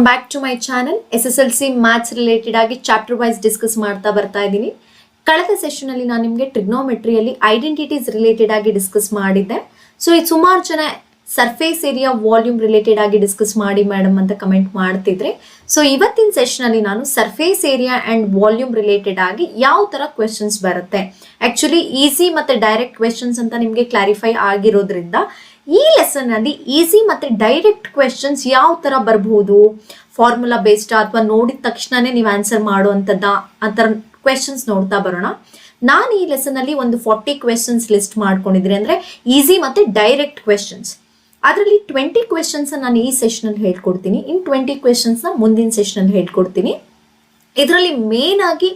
Welcome back to my channel. SSLC maths related ಆಗಿ chapter wise discuss ಮಾಡ್ತಾ ಬರ್ತಾ ಇದ್ದೀನಿ. ಕಳೆದ ಸೆಷನ್ ಅಲ್ಲಿ ನಾನು ನಿಮಗೆ ಟ್ರಿಗ್ನೋಮೆಟ್ರಿಯಲ್ಲಿ ಐಡೆಂಟಿಟೀಸ್ ರಿಲೇಟೆಡ್ ಆಗಿ ಡಿಸ್ಕಸ್ ಮಾಡಿದ್ದೆ. ಸೊ ಇದು ಸುಮಾರು ಜನ ಸರ್ಫೇಸ್ ಏರಿಯಾ ವಾಲ್ಯೂಮ್ ರಿಲೇಟೆಡ್ ಆಗಿ ಡಿಸ್ಕಸ್ ಮಾಡಿ ಮೇಡಮ್ ಅಂತ ಕಮೆಂಟ್ ಮಾಡ್ತಿದ್ರೆ. ಸೊ ಇವತ್ತಿನ ಸೆಷನ್ ಅಲ್ಲಿ ನಾನು surface area and volume related ಆಗಿ ಯಾವ ತರ ಕ್ವೆಶನ್ಸ್ ಬರುತ್ತೆ, ಆಕ್ಚುಲಿ ಈಸಿ ಮತ್ತೆ ಡೈರೆಕ್ಟ್ ಕ್ವೆಶನ್ಸ್ ಅಂತ ನಿಮಗೆ ಕ್ಲಾರಿಫೈ ಆಗಿರೋದ್ರಿಂದ ಈ ಲೆಸನ್ ಅಲ್ಲಿ ಈಸಿ ಮತ್ತೆ ಡೈರೆಕ್ಟ್ ಕ್ವೆಶನ್ಸ್ ಯಾವ ತರ ಬರಬಹುದು, ಫಾರ್ಮುಲಾ ಬೇಸ್ಡ್ ಅಥವಾ ನೋಡಿದ ತಕ್ಷಣನೇ ನೀವು ಆನ್ಸರ್ ಮಾಡುವಂತದ್ದ ಆ ತರ ಕ್ವೆಶನ್ಸ್ ನೋಡ್ತಾ ಬರೋಣ. ನಾನು ಈ ಲೆಸನ್ ಅಲ್ಲಿ ಒಂದು 40 ಕ್ವೆಶನ್ಸ್ ಲಿಸ್ಟ್ ಮಾಡ್ಕೊಂಡಿದ್ರಿ, ಅಂದ್ರೆ ಈಸಿ ಮತ್ತೆ ಡೈರೆಕ್ಟ್ ಕ್ವೆಶನ್ಸ್. ಅದರಲ್ಲಿ 20 ಕ್ವೆಶನ್ಸ್ ನಾನು ಈ ಸೆಷನ್ ಅಲ್ಲಿ ಹೇಳ್ಕೊಡ್ತೀನಿ, ಇನ್ 20 ಕ್ವೆಶನ್ಸ್ ನ ಮುಂದಿನ ಸೆಷನ್ ಅಲ್ಲಿ ಹೇಳ್ಕೊಡ್ತೀನಿ. ಇದರಲ್ಲಿ ಮೇನ್ ಆಗಿ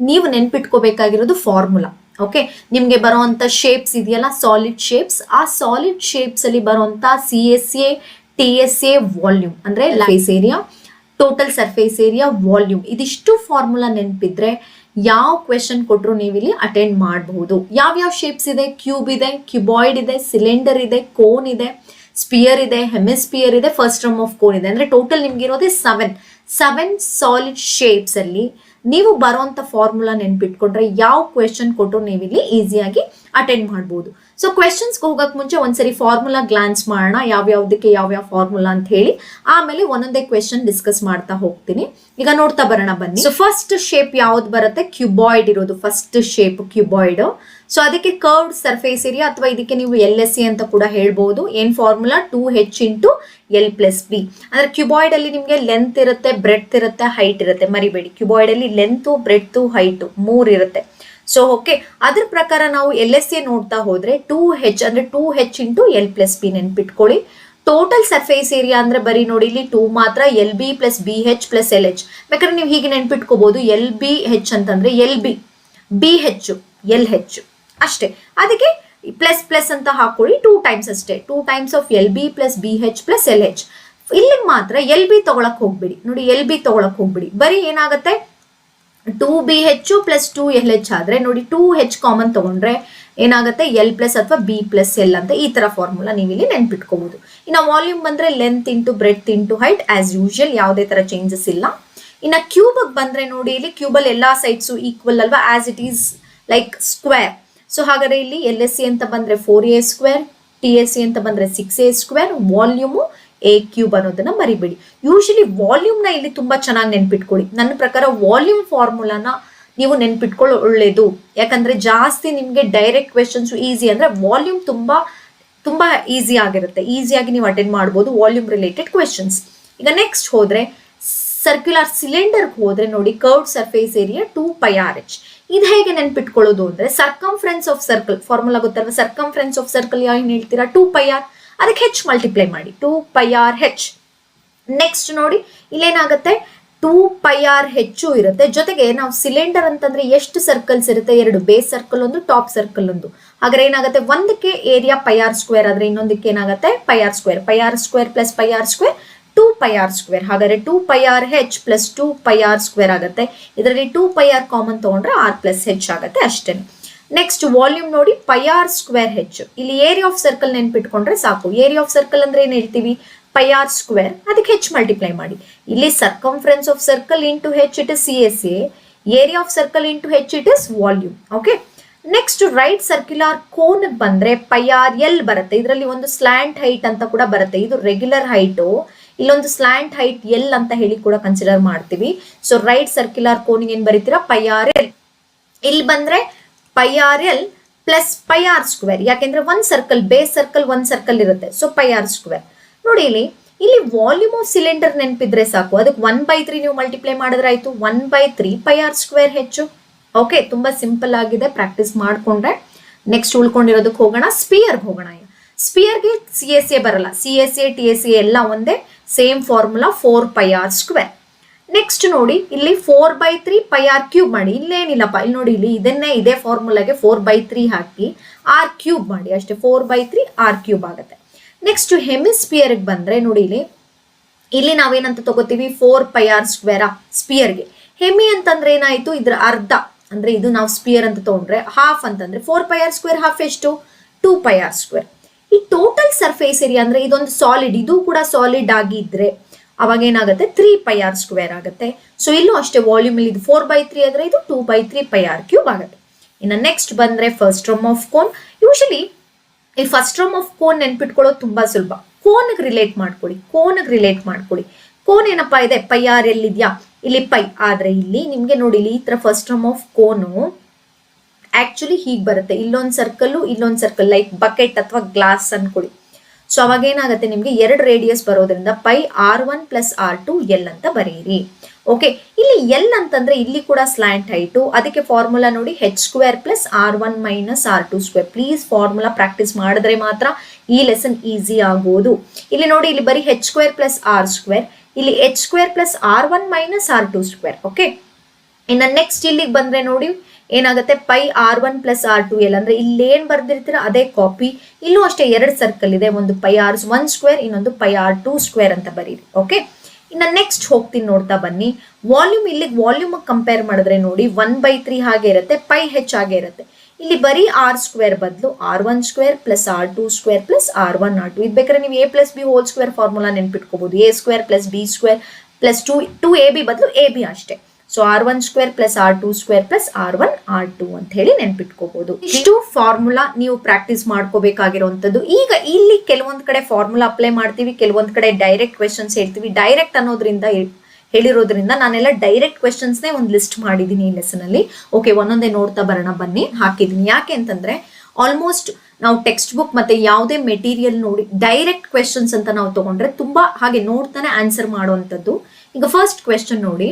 ನೀವು ನೆನ್ಪಿಟ್ಕೋಬೇಕಾಗಿರೋದು ಫಾರ್ಮುಲಾ. ಓಕೆ, ನಿಮ್ಗೆ ಬರುವಂತ ಶೇಪ್ಸ್ ಇದೆಯಲ್ಲ, ಸಾಲಿಡ್ ಶೇಪ್ಸ್, ಆ ಸಾಲಿಡ್ ಶೇಪ್ಸ್ ಅಲ್ಲಿ ಬರುವಂತ CSA, TSA, ವಾಲ್ಯೂಮ್ ಅಂದ್ರೆ surface area, total surface area, volume, ಇದಿಷ್ಟು ಫಾರ್ಮುಲಾ ನೆನಪಿದ್ರೆ ಯಾವ ಕ್ವೆಶನ್ ಕೊಟ್ಟರು ನೀವು ಇಲ್ಲಿ ಅಟೆಂಡ್ ಮಾಡಬಹುದು. ಯಾವ್ಯಾವ ಶೇಪ್ಸ್ ಇದೆ? ಕ್ಯೂಬ್ ಇದೆ, ಕ್ಯೂಬಾಯ್ಡ್ ಇದೆ, ಸಿಲಿಂಡರ್ ಇದೆ, ಕೋನ್ ಇದೆ, ಸ್ಪಿಯರ್ ಇದೆ, ಹೆಮಿಸ್ಪಿಯರ್ ಇದೆ, ಫಸ್ಟ್ ಟರ್ಮ್ ಆಫ್ ಕೋನ್ ಇದೆ. ಅಂದ್ರೆ ಟೋಟಲ್ ನಿಮ್ಗೆ ಇರೋದೇ 7 ಸಾಲಿಡ್ ಶೇಪ್ಸ್ ಅಲ್ಲಿ ನೀವು ಬರುವಂತ ಫಾರ್ಮುಲಾ ನೆನ್ಪಿಟ್ಕೊಂಡ್ರೆ ಯಾವ ಕ್ವೆಶನ್ ಕೊಟ್ಟರು ನೀವು ಇಲ್ಲಿ ಈಸಿಯಾಗಿ ಅಟೆಂಡ್ ಮಾಡಬಹುದು. ಸೊ ಕ್ವೆಶನ್ಸ್ ಹೋಗಕ್ ಮುಂಚೆ ಒಂದ್ಸರಿ ಫಾರ್ಮುಲಾ ಗ್ಲಾನ್ಸ್ ಮಾಡೋಣ, ಯಾವ್ಯಾವ್ದಕ್ಕೆ ಯಾವ್ಯಾವ ಫಾರ್ಮುಲಾ ಅಂತ ಹೇಳಿ, ಆಮೇಲೆ ಒಂದೊಂದೇ ಕ್ವೆಶನ್ ಡಿಸ್ಕಸ್ ಮಾಡ್ತಾ ಹೋಗ್ತೀನಿ. ಈಗ ನೋಡ್ತಾ ಬರೋಣ ಬನ್ನಿ. ಸೊ ಫಸ್ಟ್ ಶೇಪ್ ಯಾವ್ದು ಬರುತ್ತೆ? ಕ್ಯೂಬಾಯ್ಡ್ ಇರೋದು ಫಸ್ಟ್ ಶೇಪ್, ಕ್ಯೂಬಾಯ್ಡ್. ಸೊ ಅದಕ್ಕೆ ಕರ್ವ್ಡ್ ಸರ್ಫೇಸ್ ಏರಿಯಾ ಅಥವಾ ಇದಕ್ಕೆ ನೀವು LSA ಅಂತ ಕೂಡ ಹೇಳ್ಬಹುದು. ಏನ್ ಫಾರ್ಮುಲಾ? 2H × L+B. ಅಂದ್ರೆ ಕ್ಯೂಬಾಯ್ಡ್ ಅಲ್ಲಿ ನಿಮ್ಗೆ ಲೆಂತ್ ಇರುತ್ತೆ, ಬ್ರೆಡ್ತ್ ಇರುತ್ತೆ, ಹೈಟ್ ಇರುತ್ತೆ. ಮರಿಬೇಡಿ, ಕ್ಯೂಬಾಯ್ಡ್ ಅಲ್ಲಿ ಲೆಂತ್, ಬ್ರೆಡ್ತ್, ಹೈಟ್ 3 ಇರುತ್ತೆ. ಸೊ ಓಕೆ, ಅದ್ರ ಪ್ರಕಾರ ನಾವು LSA ನೋಡ್ತಾ ಹೋದ್ರೆ 2H ಅಂದ್ರೆ 2H × L+B ನೆನ್ಪಿಟ್ಕೊಳ್ಳಿ. ಟೋಟಲ್ ಸರ್ಫೇಸ್ ಏರಿಯಾ ಅಂದ್ರೆ ಬರೀ ನೋಡಿ ಇಲ್ಲಿ 2 ಮಾತ್ರ, LB + BH + LH. ಬೇಕಾದ್ರೆ ನೀವು ಹೀಗೆ ನೆನ್ಪಿಟ್ಕೋಬಹುದು, LBH ಅಂತಂದ್ರೆ LB, BH, LH ಅಷ್ಟೇ. ಅದಕ್ಕೆ ಪ್ಲಸ್ ಅಂತ ಹಾಕೊಳ್ಳಿ, 2 ಟೈಮ್ಸ್ ಅಷ್ಟೇ, 2 times of LB + BH + LH. ಇಲ್ಲಿ ಮಾತ್ರ LB ತಗೊಳಕ್ ಹೋಗ್ಬಿಡಿ, ನೋಡಿ LB ತಗೊಳಕ್ ಹೋಗ್ಬಿಡಿ, ಬರೀ ಏನಾಗುತ್ತೆ 2BH + 2LH ಆದ್ರೆ ನೋಡಿ 2H ಕಾಮನ್ ತಗೊಂಡ್ರೆ ಏನಾಗುತ್ತೆ L+ ಅಥವಾ B + L ಅಂತ ಈ ತರ ಫಾರ್ಮುಲಾ ನೀವು ಇಲ್ಲಿ ನೆನ್ಪಿಟ್ಕೋಬಹುದು. ಇನ್ನು ವಾಲ್ಯೂಮ್ ಬಂದ್ರೆ length into breadth into height, as usual, ಯಾವುದೇ ತರ ಚೇಂಜಸ್ ಇಲ್ಲ. ಇನ್ನು ಕ್ಯೂಬ್ ಬಂದ್ರೆ ನೋಡಿ ಇಲ್ಲಿ ಕ್ಯೂಬಲ್ ಎಲ್ಲಾ ಸೈಡ್ಸ್ ಈಕ್ವಲ್ ಅಲ್ವಾ, as it is like square. So ಹಾಗಾದ್ರೆ ಇಲ್ಲಿ LSA ಅಂತ ಬಂದ್ರೆ 4A², TSA ಅಂತ ಬಂದ್ರೆ 6A², ವಾಲ್ಯೂಮು A³ ಅನ್ನೋದನ್ನ ಮರಿಬೇಡಿ. ಯೂಶಲಿ ವಾಲ್ಯೂಮ್ ನ ಇಲ್ಲಿ ತುಂಬಾ ಚೆನ್ನಾಗಿ ನೆನ್ಪಿಟ್ಕೊಳ್ಳಿ. ನನ್ನ ಪ್ರಕಾರ ವಾಲ್ಯೂಮ್ ಫಾರ್ಮುಲಾನ ನೀವು ನೆನ್ಪಿಟ್ಕೊಳ್ಳೋ ಒಳ್ಳೇದು, ಯಾಕಂದ್ರೆ ಜಾಸ್ತಿ ನಿಮ್ಗೆ ಡೈರೆಕ್ಟ್ ಕ್ವೆಶನ್ಸ್ ಈಸಿ ಅಂದ್ರೆ ವಾಲ್ಯೂಮ್ ತುಂಬಾ ಈಸಿ ಆಗಿರುತ್ತೆ, ಈಸಿಯಾಗಿ ನೀವು ಅಟೆಂಡ್ ಮಾಡ್ಬೋದು ವಾಲ್ಯೂಮ್ ರಿಲೇಟೆಡ್ ಕ್ವೆಶನ್ಸ್. ಈಗ ನೆಕ್ಸ್ಟ್ ಹೋದ್ರೆ ಸರ್ಕ್ಯುಲರ್ ಸಿಲಿಂಡರ್ ಹೋದ್ರೆ ನೋಡಿ ಕರ್ವ್ಡ್ ಸರ್ಫೇಸ್ ಏರಿಯಾ 2πRH. ಇದು ಹೇಗೆ ನೆನ್ಪಿಟ್ಕೊಳ್ಳೋದು ಅಂದ್ರೆ ಸರ್ಕಂಫರೆನ್ಸ್ ಆಫ್ ಸರ್ಕಲ್ ಫಾರ್ಮುಲಾ ಗೊತ್ತಲ್ವಾ, ಸರ್ಕಂಫರೆನ್ಸ್ ಆಫ್ ಸರ್ಕಲ್ ಏನ್ ಹೇಳ್ತೀರಾ? 2πr, ಅದಕ್ಕೆ H ಮಲ್ಟಿಪ್ಲೈ ಮಾಡಿ, 2πRH. ನೆಕ್ಸ್ಟ್ ನೋಡಿ ಇಲ್ಲೇನಾಗುತ್ತೆ 2πRH ಇರುತ್ತೆ, ಜೊತೆಗೆ ನಾವು ಸಿಲಿಂಡರ್ ಅಂತಂದ್ರೆ ಎಷ್ಟು ಸರ್ಕಲ್ಸ್ ಇರುತ್ತೆ? 2, ಬೇಸ್ ಸರ್ಕಲ್ ಒಂದು, ಟಾಪ್ ಸರ್ಕಲ್ ಒಂದು. ಹಾಗಾದ್ರೆ ಏನಾಗುತ್ತೆ, ಒಂದಕ್ಕೆ ಏರಿಯಾ πr² ಆದ್ರೆ ಇನ್ನೊಂದಕ್ಕೆ ಏನಾಗುತ್ತೆ πr², πr² + πr², 2πr². ಹಾಗಾದ್ರೆ 2πRH + 2πr² ಆಗುತ್ತೆ. ಇದರಲ್ಲಿ 2πr ಕಾಮನ್ ತಗೊಂಡ್ರೆ R + H ಆಗುತ್ತೆ, ಅಷ್ಟೇ. ನೆಕ್ಸ್ಟ್ ವಾಲ್ಯೂಮ್ ನೋಡಿ πr²H. ಇಲ್ಲಿ ಏರಿಯಾ ಆಫ್ ಸರ್ಕಲ್ ನೆನ್ಪಿಟ್ಕೊಂಡ್ರೆ ಸಾಕು. ಏರಿಯಾ ಆಫ್ ಸರ್ಕಲ್ ಅಂದ್ರೆ ಏನ್ ಹೇಳ್ತೀವಿ? πr², ಅದಕ್ಕೆ H ಮಲ್ಟಿಪ್ಲೈ ಮಾಡಿ. ಇಲ್ಲಿ circumference of circle into H it is CSA, area of circle into H it is volume. Okay, next right circular cone ಬಂದ್ರೆ πRL ಬರುತ್ತೆ. ಇದರಲ್ಲಿ ಒಂದು ಸ್ಲ್ಯಾಂಟ್ ಹೈಟ್ ಅಂತ ಕೂಡ ಬರುತ್ತೆ, ಇದು ರೆಗ್ಯುಲರ್ ಹೈಟು, ಇಲ್ಲೊಂದು ಸ್ಲ್ಯಾಂಟ್ ಹೈಟ್ L ಅಂತ ಹೇಳಿ ಕೂಡ ಕನ್ಸಿಡರ್ ಮಾಡ್ತೀವಿ. ಸೊ ರೈಟ್ ಸರ್ಕ್ಯುಲರ್ ಕೋನಿಗೆ ಏನ್ ಬರೀತೀರಾ? πRL. ಇಲ್ಲಿ ಬಂದ್ರೆ πRL + πr², ಯಾಕೆಂದ್ರೆ ಒಂದ್ ಸರ್ಕಲ್, ಬೇಸ್ ಸರ್ಕಲ್ ಒಂದ್ ಸರ್ಕಲ್ ಇರುತ್ತೆ, ಸೊ πr². ನೋಡಿ ಇಲ್ಲಿ ವಾಲ್ಯೂಮ್ ಆಫ್ ಸಿಲಿಂಡರ್ ನೆನಪಿದ್ರೆ ಸಾಕು, ಅದಕ್ಕೆ 1/3 ನೀವು ಮಲ್ಟಿಪ್ಲೈ ಮಾಡಿದ್ರೆ ಆಯ್ತು, 1/3 πr²H. ಓಕೆ, ತುಂಬಾ ಸಿಂಪಲ್ ಆಗಿದೆ, ಪ್ರಾಕ್ಟೀಸ್ ಮಾಡ್ಕೊಂಡ್ರೆ. ನೆಕ್ಸ್ಟ್ ಉಳ್ಕೊಂಡಿರೋದಕ್ಕೆ ಹೋಗೋಣ, ಸ್ಪಿಯರ್ಗೆ ಹೋಗೋಣ. ಸ್ಪಿಯರ್ಗೆ CSA ಬರಲ್ಲ, CSA TSA ಎಲ್ಲ ಒಂದೇ, ಸೇಮ್ ಫಾರ್ಮುಲಾ 4πr². ನೆಕ್ಸ್ಟ್ ನೋಡಿ ಇಲ್ಲಿ 4/3 πr³ ಮಾಡಿ, ಇಲ್ಲೇನಿಲ್ಲಪ್ಪ, ಇಲ್ಲಿ ನೋಡಿ ಇಲ್ಲಿ ಇದೇ ಫಾರ್ಮುಲಾಗೆ 4/3 ಹಾಕಿ R³ ಮಾಡಿ, ಅಷ್ಟೇ, 4/3 R³ ಆಗುತ್ತೆ. ನೆಕ್ಸ್ಟ್ ಹೆಮಿಸ್ಪಿಯರ್ಗೆ ಬಂದ್ರೆ ನೋಡಿ ಇಲ್ಲಿ ನಾವೇನಂತ ತಗೋತೀವಿ? 4πr² ಸ್ಪಿಯರ್ಗೆ. ಹೆಮಿ ಅಂತಂದ್ರೆ ಏನಾಯ್ತು? ಇದ್ರ ಅರ್ಧ, ಅಂದ್ರೆ ಇದು ನಾವು ಸ್ಪಿಯರ್ ಅಂತ ತಗೊಂಡ್ರೆ ಹಾಫ್ ಅಂತಂದ್ರೆ 4πr² ಹಾಫ್ ಎಷ್ಟು? 2πr². ಈ ಟೋಟಲ್ ಸರ್ಫೇಸ್ ಏರಿಯಾ ಅಂದ್ರೆ ಇದೊಂದು ಸಾಲಿಡ್, ಇದು ಕೂಡ ಸಾಲಿಡ್ ಆಗಿದ್ರೆ ಅವಾಗ ಏನಾಗುತ್ತೆ 3πr² ಆಗುತ್ತೆ. ಸೊ ಇಲ್ಲೂ ಅಷ್ಟೇ ವಾಲ್ಯೂಮ್ ಇಲ್ಲಿ 4/3 ಆದ್ರೆ ಇದು 2/3πr³ ಆಗುತ್ತೆ. ಇನ್ನು ನೆಕ್ಸ್ಟ್ ಬಂದ್ರೆ first term of cone. Usually ಈ ಫಸ್ಟ್ ಟರ್ಮ್ ಆಫ್ ಕೋನ್ ನೆನ್ಪಿಟ್ಕೊಳ್ಳೋದು ತುಂಬಾ ಸುಲಭ. ಕೋನ್ಗೆ ರಿಲೇಟ್ ಮಾಡ್ಕೊಳ್ಳಿ. ಕೋನ್ ಏನಪ್ಪಾ ಇದೆ, πr ಎಲ್ಲಿದ್ಯಾ, ಇಲ್ಲಿ ಪೈ. ಆದ್ರೆ ಇಲ್ಲಿ ನಿಮ್ಗೆ ನೋಡಿ, ಇಲ್ಲಿ ಈ ತರ ಫಸ್ಟ್ ಟರ್ಮ್ ಆಫ್ ಕೋನು ಆಕ್ಚುಲಿ ಹೀಗ್ ಬರುತ್ತೆ, ಇಲ್ಲೊಂದ್ ಸರ್ಕಲ್ ಲೈಕ್ ಬಕೆಟ್ ಅಥವಾ ಗ್ಲಾಸ್ ಅನ್ಕೊಳ್ಳಿ. ಸೊ ಅವಾಗ ಏನಾಗುತ್ತೆ, ನಿಮ್ಗೆ 2 ರೇಡಿಯಸ್ ಬರೋದ್ರಿಂದ πr1 + r2 ಎಲ್ ಅಂತ ಬರೀರಿ. ಓಕೆ, ಇಲ್ಲಿ ಎಲ್ ಅಂತಂದ್ರೆ ಇಲ್ಲಿ ಕೂಡ ಸ್ಲ್ಯಾಂಟ್ ಹೈಟು, ಅದಕ್ಕೆ ಫಾರ್ಮುಲಾ ನೋಡಿ h² + r1 - r2². Please formula practice ಮಾಡಿದ್ರೆ ಮಾತ್ರ ಈ ಲೆಸನ್ ಈಸಿ ಆಗೋದು. ಇಲ್ಲಿ ನೋಡಿ, ಇಲ್ಲಿ ಬರೀ h² + r², ಇಲ್ಲಿ h² + r1 - r2². ಓಕೆ, ಇನ್ನು ನೆಕ್ಸ್ಟ್ ಇಲ್ಲಿಗೆ ಬಂದ್ರೆ ನೋಡಿ ಏನಾಗುತ್ತೆ, πr1 + r2l ಅಂದ್ರೆ ಇಲ್ಲೇನ್ ಬರ್ದಿರ್ತೀರ ಅದೇ ಕಾಪಿ. ಇಲ್ಲೂ ಅಷ್ಟೇ 2 ಸರ್ಕಲ್ ಇದೆ, ಒಂದು πr1², ಇನ್ನೊಂದು πr2² ಅಂತ ಬರೀರಿ. ಓಕೆ, ಇನ್ನು ನೆಕ್ಸ್ಟ್ ಹೋಗ್ತೀನಿ, ನೋಡ್ತಾ ಬನ್ನಿ. ವಾಲ್ಯೂಮ್, ಇಲ್ಲಿಗೆ ವಾಲ್ಯೂಮ್ ಕಂಪೇರ್ ಮಾಡಿದ್ರೆ ನೋಡಿ 1/3 ಹಾಗೆ ಇರುತ್ತೆ, πh ಹಾಗೆ ಇರುತ್ತೆ. ಇಲ್ಲಿ ಬರೀ r² ಬದಲು r1² + r2² + r1r2. ಇದು ಬೇಕಾದ್ರೆ ನೀವು a + b² formula ನೆನ್ಪಿಟ್ಕೋಬಹುದು. a² + b² + 2ab ಬದಲು ab ಅಷ್ಟೇ. ಸೊ r1² + r2² + r1r2 ಅಂತ ಹೇಳಿ ನೆನ್ಪಿಟ್ಕೋಬಹುದು. ಇಷ್ಟು ಫಾರ್ಮುಲಾ ನೀವು ಪ್ರಾಕ್ಟೀಸ್ ಮಾಡ್ಕೋಬೇಕಾಗಿರುವಂತದ್ದು. ಈಗ ಇಲ್ಲಿ ಕೆಲವೊಂದ್ ಕಡೆ ಫಾರ್ಮುಲಾ ಅಪ್ಲೈ ಮಾಡ್ತೀವಿ, ಕೆಲವೊಂದ್ ಕಡೆ ಡೈರೆಕ್ಟ್ ಕ್ವೆಶನ್ಸ್ ಹೇಳ್ತೀವಿ. ಡೈರೆಕ್ಟ್ ಅನ್ನೋದ್ರಿಂದ ಹೇಳಿರೋದ್ರಿಂದ ನಾನೆಲ್ಲ ಡೈರೆಕ್ಟ್ ಕ್ವೆಶನ್ಸ್ ನೇ ಒಂದು ಲಿಸ್ಟ್ ಮಾಡಿದೀನಿ ಈ ಲೆಸನ್ ಅಲ್ಲಿ. ಓಕೆ, ಒಂದೊಂದೇ ನೋಡ್ತಾ ಬರೋಣ ಬನ್ನಿ. ಹಾಕಿದೀನಿ ಯಾಕೆ ಅಂತಂದ್ರೆ ಆಲ್ಮೋಸ್ಟ್ ನಾವು ಟೆಕ್ಸ್ಟ್ ಬುಕ್ ಮತ್ತೆ ಯಾವುದೇ ಮೆಟೀರಿಯಲ್ ನೋಡಿ ಡೈರೆಕ್ಟ್ ಕ್ವೆಶನ್ಸ್ ಅಂತ ನಾವು ತಗೊಂಡ್ರೆ ತುಂಬಾ ಹಾಗೆ ನೋಡ್ತಾನೆ ಆನ್ಸರ್ ಮಾಡುವಂತದ್ದು. ಈಗ ಫಸ್ಟ್ ಕ್ವೆಶನ್ ನೋಡಿ,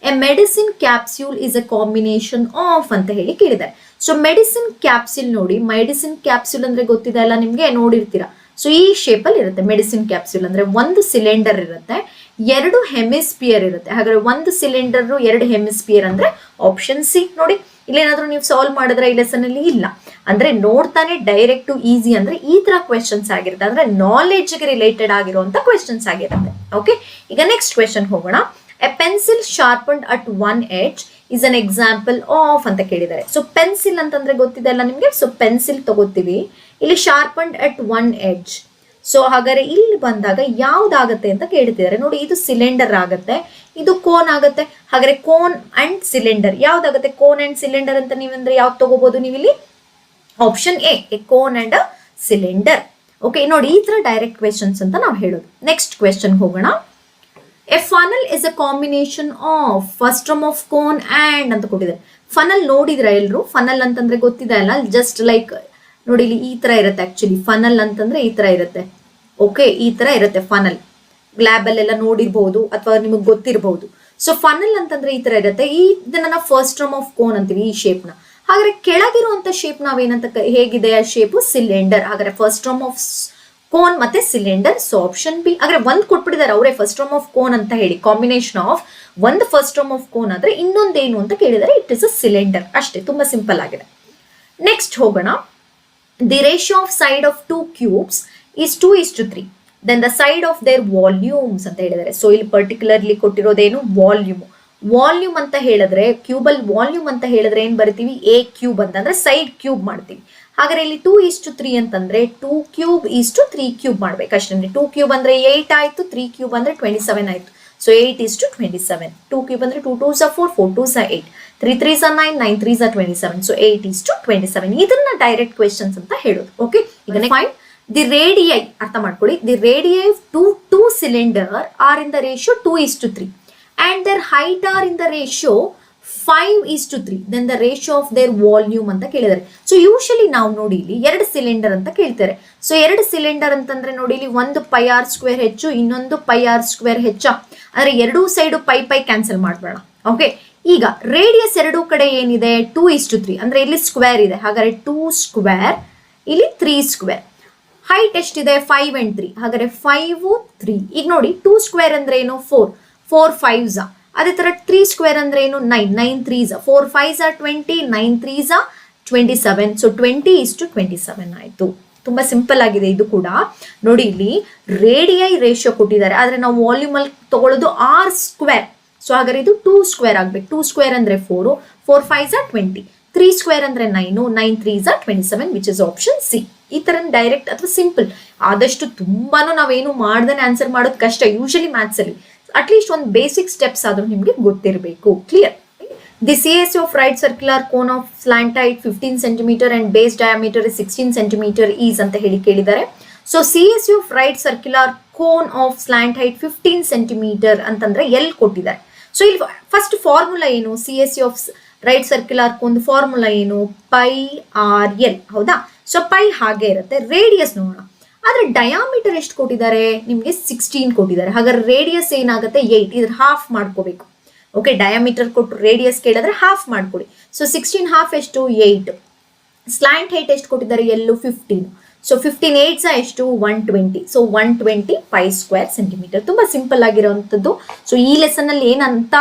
A medicine capsule is A combination of ಅಂತ ಹೇಳಿ ಕೇಳಿದ್ದಾರೆ. ಸೊ ಮೆಡಿಸಿನ್ ಕ್ಯಾಪ್ಸ್ಯೂಲ್ ನೋಡಿ, ಮೆಡಿಸಿನ್ ಕ್ಯಾಪ್ಸ್ಯೂಲ್ ಅಂದ್ರೆ ಗೊತ್ತಿದೆ ಅಲ್ಲ ನಿಮ್ಗೆ, ನೋಡಿರ್ತೀರಾ. ಸೊ ಈ ಶೇಪ್ ಅಲ್ಲಿ ಇರುತ್ತೆ ಮೆಡಿಸಿನ್ ಕ್ಯಾಪ್ಸ್ಯೂಲ್ ಅಂದ್ರೆ. ಒಂದು ಸಿಲಿಂಡರ್ ಇರುತ್ತೆ, 2 ಹೆಮಿಸ್ಪಿಯರ್ ಇರುತ್ತೆ. ಹಾಗಾದ್ರೆ ಒಂದು ಸಿಲಿಂಡರ್ 2 ಹೆಮಿಸ್ಪಿಯರ್ ಅಂದ್ರೆ ಆಪ್ಷನ್ ಸಿ. ನೋಡಿ, ಇಲ್ಲೇನಾದ್ರೂ ನೀವು ಸಾಲ್ವ್ ಮಾಡಿದ್ರೆ ಈ ಲೆಸನ್ ಅಲ್ಲಿ ಇಲ್ಲ ಅಂದ್ರೆ ನೋಡ್ತಾನೆ ಡೈರೆಕ್ಟ್ ಈಸಿ ಅಂದ್ರೆ ಈ ತರ ಕ್ವೆಶನ್ಸ್ ಆಗಿರುತ್ತೆ, ಅಂದ್ರೆ ನಾಲೆಡ್ಜ್ ಗೆ ರಿಲೇಟೆಡ್ ಆಗಿರುವಂತ ಕ್ವೆಶನ್ಸ್ ಆಗಿರುತ್ತೆ. ಓಕೆ, ಈಗ ನೆಕ್ಸ್ಟ್ ಕ್ವೆಶನ್ ಹೋಗೋಣ. A pencil sharpened at 1 edge is an example of ಅಂತ ಕೇಳಿದ್ದಾರೆ. ಸೊ ಪೆನ್ಸಿಲ್ ಅಂತಂದ್ರೆ ಗೊತ್ತಿದೆ ಅಲ್ಲ ನಿಮ್ಗೆ. ಸೊ ಪೆನ್ಸಿಲ್ ತಗೋತೀವಿ, ಇಲ್ಲಿ ಶಾರ್ಪನ್ಡ್ ಅಟ್ 1 edge. ಸೊ ಹಾಗಾದ್ರೆ ಇಲ್ಲಿ ಬಂದಾಗ ಯಾವ್ದಾಗತ್ತೆ ಅಂತ ಕೇಳ್ತಿದ್ದಾರೆ. ನೋಡಿ, ಇದು ಸಿಲಿಂಡರ್ ಆಗತ್ತೆ, ಇದು ಕೋನ್ ಆಗತ್ತೆ. ಹಾಗಾದ್ರೆ ಕೋನ್ ಅಂಡ್ ಸಿಲಿಂಡರ್ ಯಾವ್ದಾಗತ್ತೆ? ಕೋನ್ ಅಂಡ್ ಸಿಲಿಂಡರ್ ಅಂತ ನೀವಂದ್ರೆ ಯಾವ್ದು ತಗೋಬಹುದು ನೀವು ಇಲ್ಲಿ? Option A, cone and cylinder. Okay, ನೋಡಿ ಈ ತರ ಡೈರೆಕ್ಟ್ ಕ್ವೆಶನ್ಸ್ ಅಂತ ನಾವು ಹೇಳೋದು. ನೆಕ್ಸ್ಟ್ ಕ್ವೆಶನ್ ಹೋಗೋಣ. A funnel is a combination of frustum of cone and ಅಂತ ಕೊಟ್ಟಿದ್ದಾರೆ. ಫನಲ್ ನೋಡಿದ್ರ ಎಲ್ರು? ಫನಲ್ ಅಂತಂದ್ರೆ ಗೊತ್ತಿದೆ ಅಲ್ಲ, ಜಸ್ಟ್ ಲೈಕ್ ನೋಡಿ ಇಲ್ಲಿ ಈ ತರ ಇರುತ್ತೆ. ಆಕ್ಚುಲಿ ಫನಲ್ ಅಂತಂದ್ರೆ ಈ ತರ ಇರುತ್ತೆ. ಓಕೆ, ಈ ತರ ಇರುತ್ತೆ ಫನಲ್. ಲ್ಯಾಬ್ ಅಲ್ಲೆಲ್ಲ ನೋಡಿರ್ಬಹುದು ಅಥವಾ ನಿಮಗೆ ಗೊತ್ತಿರಬಹುದು. ಸೊ ಫನಲ್ ಅಂತಂದ್ರೆ ಈ ತರ ಇರುತ್ತೆ. ಇದನ್ನ ನಾವು ಫಸ್ಟ್ ಟರ್ಮ್ ಆಫ್ ಕೋನ್ ಅಂತೀವಿ, ಈ ಶೇಪ್ ನ. ಹಾಗಾದ್ರೆ ಕೆಳಗಿರುವಂತ ಶೇಪ್ ನಾವೇನಂತ ಹೇಗಿದೆ ಆ ಶೇಪ್? ಸಿಲಿಂಡರ್. ಹಾಗಾದ್ರೆ ಫಸ್ಟ್ ಟರ್ಮ್ ಆಫ್ ಕೋನ್ ಮತ್ತೆ ಸಿಲಿಂಡರ್. So option B. ಹಾಗಾದ್ರೆ ಒಂದ್ ಕೊಟ್ಬಿಟ್ಟಿದ್ದಾರೆ ಅವರೇ ಫಸ್ಟ್ ಟರ್ಮ್ ಆಫ್ ಕೋನ್ ಅಂತ ಹೇಳಿ. ಕಾಂಬಿನೇಷನ್ ಆಫ್ ಒಂದು ಫಸ್ಟ್ ಟರ್ಮ್ ಆಫ್ ಕೋನ್ ಆದ್ರೆ ಇನ್ನೊಂದೇನು ಅಂತ ಕೇಳಿದರೆ ಇಟ್ ಇಸ್ ಅ ಸಿಲಿಂಡರ್. ಅಷ್ಟೇ, ತುಂಬಾ ಸಿಂಪಲ್ ಆಗಿದೆ. ನೆಕ್ಸ್ಟ್ ಹೋಗೋಣ. The ratio of side of 2 cubes is 2:3. Then the side of their volumes ಅಂತ ಹೇಳಿದ್ದಾರೆ. ಸೊ ಇಲ್ಲಿ ಪರ್ಟಿಕ್ಯುಲರ್ಲಿ ಕೊಟ್ಟಿರೋದೇನು? ವಾಲ್ಯೂಮ್. ವಾಲ್ಯೂಮ್ ಅಂತ ಹೇಳಿದ್ರೆ, ಕ್ಯೂಬಲ್ ವಾಲ್ಯೂಮ್ ಅಂತ ಹೇಳಿದ್ರೆ ಏನ್ ಬರಿತೀವಿ? a ಕ್ಯೂಬ್ ಅಂತ, ಅಂದ್ರೆ ಸೈಡ್ ಕ್ಯೂಬ್ ಮಾಡ್ತೀವಿ. ಹಾಗಾದ್ರೆ ಇಲ್ಲಿ 2:3 ಅಂತಂದ್ರೆ 2 cube is to 3 cube ಮಾಡ್ಬೇಕು ಅಷ್ಟೇ. 2 cube ಅಂದ್ರೆ 8 ಆಯ್ತು, 3 cube ಅಂದ್ರೆ 27 ಆಯ್ತು. ಸೊ 8:27. 2 cube ಅಂದ್ರೆ 2 2s are 4, 4 2s are 8, 3 3s are 9, 9 3s are 27. So 8:27. ಇದನ್ನ ಡೈರೆಕ್ಟ್ ಕ್ವೆಶನ್ಸ್ ಅಂತ ಹೇಳೋದು. ಓಕೆ, ಈಗ ಫೈಂಡ್ ದಿ ರೇಡಿಯೈ. ಅರ್ಥ ಮಾಡ್ಕೊಳ್ಳಿ. The radii of two cylinder are in the ratio 2:3 and their height are in the ratio 5:3. then the ratio of their volume ಅಂತ ಕೇಳಿದ್ದಾರೆ. So usually ನಾವು ನೋಡಿ ಇಲ್ಲಿ 2 ಸಿಲಿಂಡರ್ ಅಂತ ಕೇಳ್ತಾರೆ. ಸೊ 2 ಸಿಲಿಂಡರ್ ಅಂತಂದ್ರೆ ನೋಡಿ ಇಲ್ಲಿ ಒಂದು πr² ಹೆಚ್ಚು, ಇನ್ನೊಂದು πr² ಹೆಚ್ಚ. ಅಂದ್ರೆ ಎರಡೂ ಸೈಡು ಪೈ ಕ್ಯಾನ್ಸಲ್ ಮಾಡ್ಬೇಡ. ಓಕೆ, ಈಗ ರೇಡಿಯಸ್ ಎರಡೂ ಕಡೆ ಏನಿದೆ? 2:3 ಅಂದ್ರೆ ಇಲ್ಲಿ ಸ್ಕ್ವೇರ್ ಇದೆ. ಹಾಗಾದ್ರೆ 2 ಸ್ಕ್ವೇರ್, ಇಲ್ಲಿ 3 ಸ್ಕ್ವೇರ್. ಹೈಟ್ ಎಷ್ಟಿದೆ? 5 and 3. ಹಾಗಾದ್ರೆ 5 3. ಈಗ ನೋಡಿ 2 ಸ್ಕ್ವೇರ್ ಅಂದ್ರೆ ಏನು? 4, 4 5s. ಅದೇ ತರ 3 ಸ್ಕ್ವೇರ್ ಅಂದ್ರೆ ಏನು? 9, 9 3s. 4 5s are 20, 9 3s are 27. So 20:27 ಆಯ್ತು. ತುಂಬಾ ಸಿಂಪಲ್ ಆಗಿದೆ ಇದು ಕೂಡ. ನೋಡಿ ಇಲ್ಲಿ ರೇಡಿಯೈ ರೇಷಿಯೋ ಕೊಟ್ಟಿದ್ದಾರೆ, ಆದ್ರೆ ನಾವು ವಾಲ್ಯೂಮ್ ಅಲ್ಲಿ ತಗೊಳ್ಳೋದು r². ಸೊ ಹಾಗಾದ್ರೆ ಇದು 2 ಸ್ಕ್ವೇರ್ ಆಗ್ಬೇಕು. 2 ಸ್ಕ್ವೇರ್ ಅಂದ್ರೆ 4, 4 5s are 20, 3 ಸ್ಕ್ವೇರ್ ಅಂದ್ರೆ 9, 9 3s are 27, which is option C. ಈ ತರ ಡೈರೆಕ್ಟ್ ಅಥವಾ ಸಿಂಪಲ್. ಆದಷ್ಟು ತುಂಬಾನು ನಾವೇನು ಮಾಡ್ದೇನೆ ಆನ್ಸರ್ ಮಾಡೋದು ಕಷ್ಟ ಯೂಶಲಿ ಮ್ಯಾಥ್ಸ್ ಅಲ್ಲಿ. ಅಟ್ಲೀಸ್ಟ್ ಒಂದು ಬೇಸಿಕ್ ಸ್ಟೆಪ್ಸ್ ಆದ್ರೂ ನಿಮ್ಗೆ ಗೊತ್ತಿರಬೇಕು. Clear? The CSA of right circular cone of slant height 15 centimeter and base diameter is 16 centimeter is ಅಂತ ಹೇಳಿ ಕೇಳಿದ್ದಾರೆ. So CSA of right circular cone of slant height 15 centimeter ಅಂತಂದ್ರೆ L ಕೊಟ್ಟಿದ್ದಾರೆ. So ಇಲ್ಲಿ first formula ಏನು? CSA of right circular cone formula ಏನು? Pi R L. ಹೌದಾ? So pi ಹಾಗೆ ಇರುತ್ತೆ. ರೇಡಿಯಸ್ ನೋಡೋಣ. ಆದ್ರೆ ಡಯಾಮೀಟರ್ ಎಷ್ಟು ಕೊಟ್ಟಿದ್ದಾರೆ? ನಿಮ್ಗೆ 16 ಕೊಟ್ಟಿದ್ದಾರೆ. ಹಾಗಾದ್ರೆ ರೇಡಿಯಸ್ ಏನಾಗುತ್ತೆ? 8. ಇದ್ರ ಹಾಫ್ ಮಾಡ್ಕೋಬೇಕು. ಓಕೆ, ಡಯಾಮೀಟರ್ ಕೊಟ್ಟು ರೇಡಿಯಸ್ ಕೇಳಿದ್ರೆ ಹಾಫ್ ಮಾಡ್ಕೊಡಿ. ಸೊ 16 ಹಾಫ್ ಎಷ್ಟು? 8. ಸ್ಲಾಂಟ್ ಹೈಟ್ ಎಷ್ಟು ಕೊಟ್ಟಿದ್ದಾರೆ? ಎಲ್ಲೂ 15. ಸೊ 15 8 ಎಷ್ಟು? 120. So 120 pi square centimetre. ತುಂಬಾ ಸಿಂಪಲ್ ಆಗಿರುವಂಥದ್ದು. ಸೊ ಈ ಲೆಸನ್ ಅಲ್ಲಿ ಏನಂತ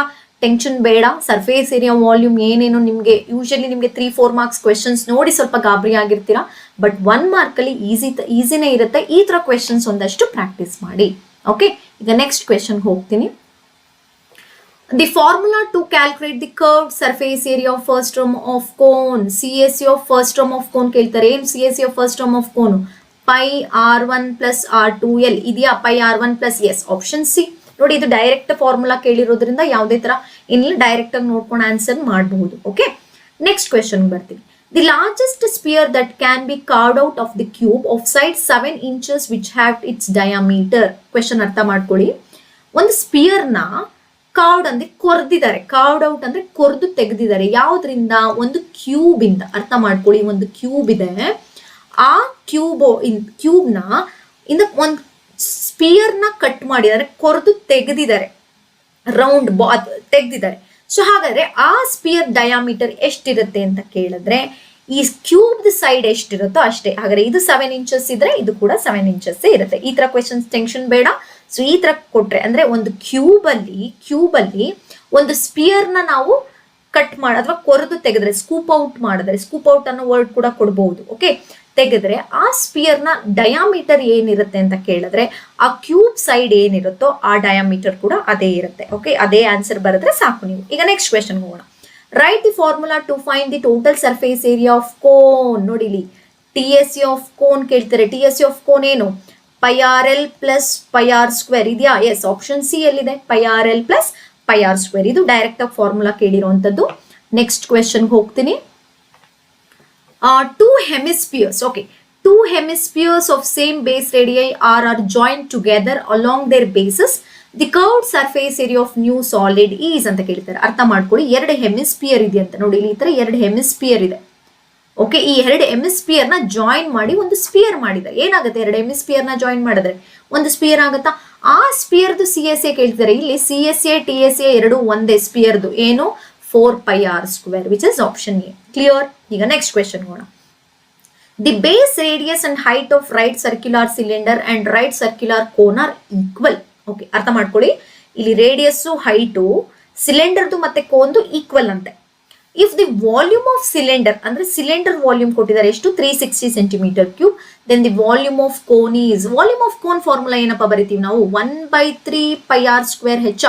ಟೆನ್ಷನ್ ಬೇಡ. ಸರ್ಫೇಸ್ ಏರಿಯಾ, ವಾಲ್ಯೂಮ್ ಏನೇನೋ ನಿಮಗೆ ಯೂಶಲಿ ನಿಮಗೆ 3-4 ಮಾರ್ಕ್ಸ್ ಕ್ವೆಶನ್ಸ್ ನೋಡಿ ಸ್ವಲ್ಪ ಗಾಬರಿ ಆಗಿರ್ತೀರಾ. ಬಟ್ 1 ಮಾರ್ಕಲ್ಲಿ ಈಸಿನೇ ಇರುತ್ತೆ. ಈ ಥರ ಕ್ವೆಶನ್ಸ್ ಒಂದಷ್ಟು ಪ್ರಾಕ್ಟೀಸ್ ಮಾಡಿ. ಓಕೆ, ಈಗ ನೆಕ್ಸ್ಟ್ ಕ್ವೆಶನ್ ಹೋಗ್ತೀನಿ. The formula to calculate the curved surface area of frustum of cone. CSA of frustum of cone ಕೇಳ್ತಾರೆ. ಏನು CSA of frustum of cone? Pi R1 plus R2L ಇದೆಯಾ? Pi R1 plus yes. Option C. ನೋಡಿ, ಇದು direct formula ಕೇಳಿರೋದ್ರಿಂದ ಯಾವುದೇ ತರ ಇಲ್ಲ, direct ಆಗಿ ನೋಡ್ಕೊಂಡು ಆನ್ಸರ್ ಮಾಡಬಹುದು. ಓಕೆ, ನೆಕ್ಸ್ಟ್ ಕ್ವೆಶನ್ ಬರ್ತೀವಿ. The largest sphere that can be carved out of the cube of side 7 inches which have its diameter. Question ಅರ್ಥ ಮಾಡ್ಕೊಳ್ಳಿ. ಒಂದು ಸ್ಪಿಯರ್ನ ಕಾರ್ಡ್ ಅಂದ್ರೆ ಕೊರ್ದಿದ್ದಾರೆ. ಕಾರ್ಡ್ ಔಟ್ ಅಂದ್ರೆ ಕೊರ್ದು ತೆಗೆದಿದ್ದಾರೆ. ಯಾವ್ದ್ರಿಂದ? ಒಂದು ಕ್ಯೂಬ್ ಇಂದ. ಅರ್ಥ ಮಾಡ್ಕೊಳ್ಳಿ, ಒಂದು ಕ್ಯೂಬ್ ಇದೆ. ಆ ಕ್ಯೂಬ್ನ ಇಂದ ಒಂದು ಸ್ಪಿಯರ್ನ ಕಟ್ ಮಾಡಿದ್ದಾರೆ, ಕೊರೆದು ತೆಗೆದಿದ್ದಾರೆ, ರೌಂಡ್ ತೆಗೆದಿದ್ದಾರೆ. ಸೊ ಹಾಗಾದ್ರೆ ಆ ಸ್ಪಿಯರ್ ಡಯಾಮೀಟರ್ ಎಷ್ಟಿರುತ್ತೆ ಅಂತ ಕೇಳಿದ್ರೆ ಈ ಕ್ಯೂಬ್ ಸೈಡ್ ಎಷ್ಟಿರುತ್ತೋ ಅಷ್ಟೇ. ಹಾಗಾದ್ರೆ ಇದು 7 inches ಇದ್ರೆ ಇದು ಕೂಡ 7 inches ಇರುತ್ತೆ. ಈ ತರ ಕ್ವೆಶನ್ಸ್ ಟೆನ್ಷನ್ ಬೇಡ. ಸೊ ಈ ತರ ಕೊಟ್ರೆ ಅಂದ್ರೆ ಒಂದು ಕ್ಯೂಬ್ ಅಲ್ಲಿ ಒಂದು ಸ್ಪಿಯರ್ನ ನಾವು ಕಟ್ ಮಾಡಿ ಅಥವಾ ಕೊರೆದು ತೆಗೆದ್ರೆ, ಸ್ಕೂಪ್ ಔಟ್ ಮಾಡಿದ್ರೆ, ಸ್ಕೂಪ್ ಔಟ್ ಅನ್ನೋ ವರ್ಡ್ ಕೂಡ ಕೊಡ್ಬಹುದು. ಓಕೆ, ತೆಗೆದ್ರೆ ಆ ಸ್ಪಿಯರ್ನ ಡಯಾಮೀಟರ್ ಏನಿರುತ್ತೆ ಅಂತ ಕೇಳಿದ್ರೆ ಆ ಕ್ಯೂಬ್ ಸೈಡ್ ಏನಿರುತ್ತೋ ಆ ಡಯಾಮೀಟರ್ ಕೂಡ ಅದೇ ಇರುತ್ತೆ. ಓಕೆ, ಅದೇ ಆನ್ಸರ್ ಬರೆದ್ರೆ ಸಾಕು ನೀವು. ಈಗ ನೆಕ್ಸ್ಟ್ ಕ್ವೆಶನ್ ಹೋಗೋಣ. Write the formula to find the total surface area of cone. ನೋಡಿ, ಇಲ್ಲಿ TSA ಆಫ್ ಕೋನ್ ಕೇಳ್ತಾರೆ. TSA ಆಫ್ ಕೋನ್ ಏನು? Pi RL plus pi R square ಇದೆಯಾ? ಎಸ್, ಆಪ್ಷನ್ ಸಿ ಎಲ್ಲಿದೆ? Pi RL plus pi R square. ಇದು direct ಆಗಿ formula ಕೇಳಿರುವಂತದ್ದು. Next question ಹೋಗ್ತೀನಿ. Two hemispheres. Okay, two hemispheres of same base radii are joined together along their bases. The curved surface area of new solid is ಅಂತ ಕೇಳ್ತಾರೆ. ಅರ್ಥ ಮಾಡ್ಕೊಳ್ಳಿ, 2 hemisphere ಇದೆ ಅಂತ. ನೋಡಿ, ಇಲ್ಲಿ ಈ ತರ 2 ಹೆಮಿಸ್ಫಿಯರ್ ಇದೆ. ಓಕೆ, ಈ 2 ಹೆಮಿಸ್ಫಿಯರ್ ನ ಜಾಯಿನ್ ಮಾಡಿ ಒಂದು ಸ್ಪಿಯರ್ ಮಾಡಿದ್ದಾರೆ. ಏನಾಗುತ್ತೆ? 2 ಹೆಮಿಸ್ಫಿಯರ್ ನ ಜಾಯಿನ್ ಮಾಡಿದ್ರೆ ಒಂದು ಸ್ಪಿಯರ್ ಆಗುತ್ತಾ? ಆ ಸ್ಪಿಯರ್ದು CSA ಕೇಳ್ತಾರೆ. ಇಲ್ಲಿ CSA TSA ಎರಡು ಒಂದೇ ಸ್ಪಿಯರ್ದು. ಏನು? 4 pi r square, which is option A. Clear? ಈಗ ನೆಕ್ಸ್ಟ್ ಕ್ವೆಶನ್ ಹೋಗೋಣ. The base radius and height of right circular cylinder and right circular cone are equal. Okay, ಅರ್ಥ ಮಾಡ್ಕೊಳ್ಳಿ. ಇಲ್ಲಿ ರೇಡಿಯಸ್ಸು, ಹೈಟು, ಸಿಲಿಂಡರ್ದು ಮತ್ತೆ ಕೋನ್ದು ಈಕ್ವಲ್ ಅಂತೆ. If the volume of cylinder ಅಂದ್ರೆ ಸಿಲಿಂಡರ್ ವಾಲ್ಯೂಮ್ ಕೊಟ್ಟಿದ್ದಾರೆ ಎಷ್ಟು? 360 centimeter cube. Then the volume of cone is, volume of cone formula ಏನಪ್ಪ ಬರಿತೀವಿ ನಾವು? 1/3 pi r square ಹೆಚ್ಚ.